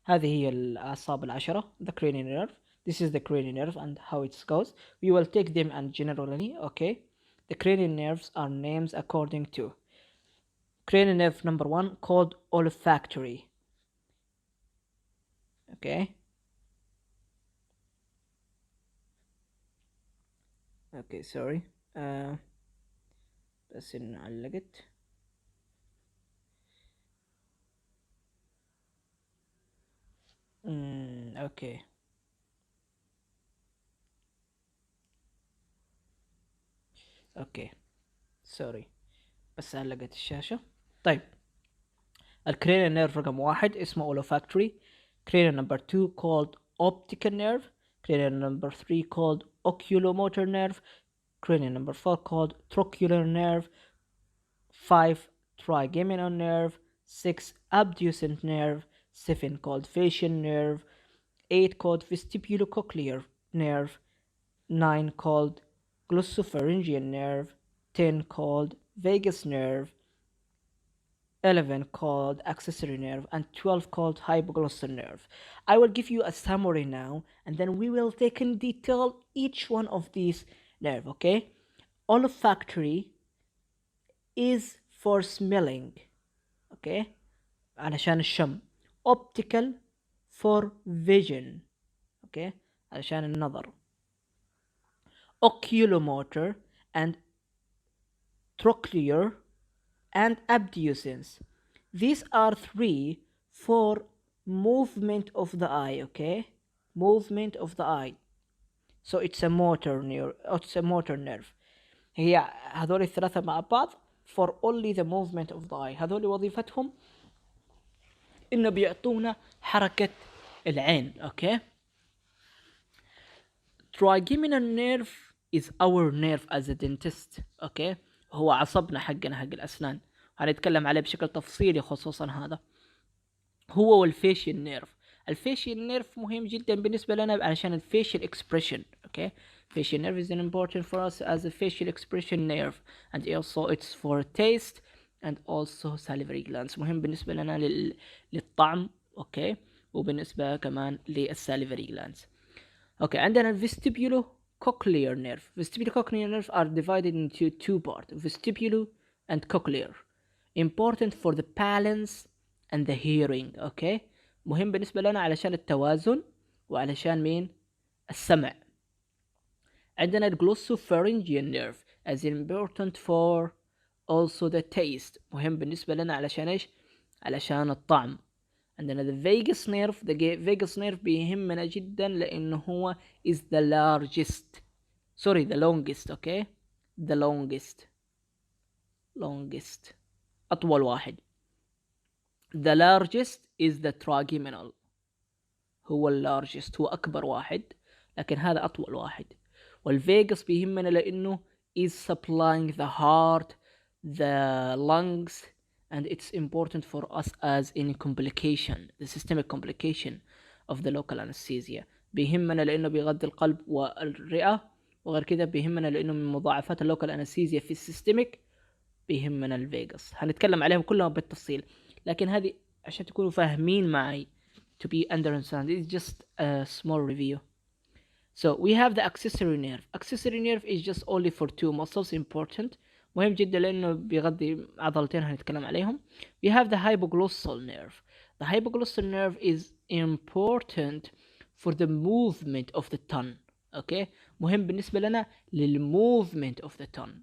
هذه هي الأعصاب العشرة. The cranial nerve. This is the cranial nerve and how it goes. We will take them and generally, okay. The cranial nerves are names according to cranial nerve number 1 called olfactory. Okay. Okay, sorry. بس إن علقت. Okay. Okay. Sorry. بس علقت الشاشة. طيب. الكرينيال نيرف رقم 1 اسمه olfactory. Cranial number 2 called optical nerve. Cranial number 3 called oculomotor nerve. Cranial number 4 called trochlear nerve. 5 trigeminal nerve. 6 abducent nerve. 7 called facial nerve. 8 called vestibulocochlear nerve. 9 called glossopharyngeal nerve. 10 called vagus nerve. 11 called accessory nerve, and 12 called hypoglossal nerve. I will give you a summary now, and then we will take in detail each one of these nerve, okay? Olfactory is for smelling, okay? علشان الشم. Optical for vision, okay? علشان النظر. Oculomotor and trochlear and abducens. These are 3 for movement of the eye, okay? Movement of the eye. So it's a motor nerve. هي هذول الثلاثة مع بعض for only the movement of the eye. هذول وظيفتهم إنه بيعطونا حركة العين, okay? Trigeminal nerve is our nerve as a dentist, okay? هو عصبنا حقنا حق الأسنان. هنتكلم عليه بشكل تفصيلي خصوصا هذا. هو والفيشيال نيرف. الفيشيال نيرف مهم جدا بالنسبة لنا علشان الفيشيال expression, okay? Facial nerve is important for us as a facial expression nerve, and also it's for taste and also salivary glands. مهم بالنسبة لنا للطعم, okay? وبالنسبة كمان للsalivary glands. Okay, عندنا vestibulocochlear nerve. Vestibulocochlear nerves are divided into 2 parts, vestibulo and cochlear. Important for the balance and the hearing, okay? مهم بالنسبة لنا علشان التوازن وعلشان مين؟ السمع. عندنا glossopharyngeal nerve as important for also the taste. مهم بالنسبة لنا علشان ايش؟ علشان الطعم. عندنا the vagus nerve. the vagus nerve بيهمنا جدا لأنه هو is the largest, sorry the longest, okay? the longest أطول واحد. the largest is the trigeminal. هو largest, هو أكبر واحد, لكن هذا أطول واحد. والفيغس بيهمنا لأنه is supplying the heart, the lungs, and it's important for us as in complication, the systemic complication of the local anesthesia. بيهمنا لأنه بيغذي القلب والرئة, وغير كذا بيهمنا لأنه من مضاعفات اللوكال أنستيزيا في السيستميك بيهمنا الفيغس. هنتكلم عليهم كلهم بالتفصيل, لكن هذه عشان تكونوا فاهمين معي, to be understand, it's just a small review. So we have the accessory nerve. Accessory nerve is just only for 2 muscles, important, مهم جدا لأنه بيغذي عضلتين هنتكلم عليهم. We have the hypoglossal nerve. The hypoglossal nerve is important for the movement of the tongue, okay? مهم بالنسبة لنا للmovement of the tongue.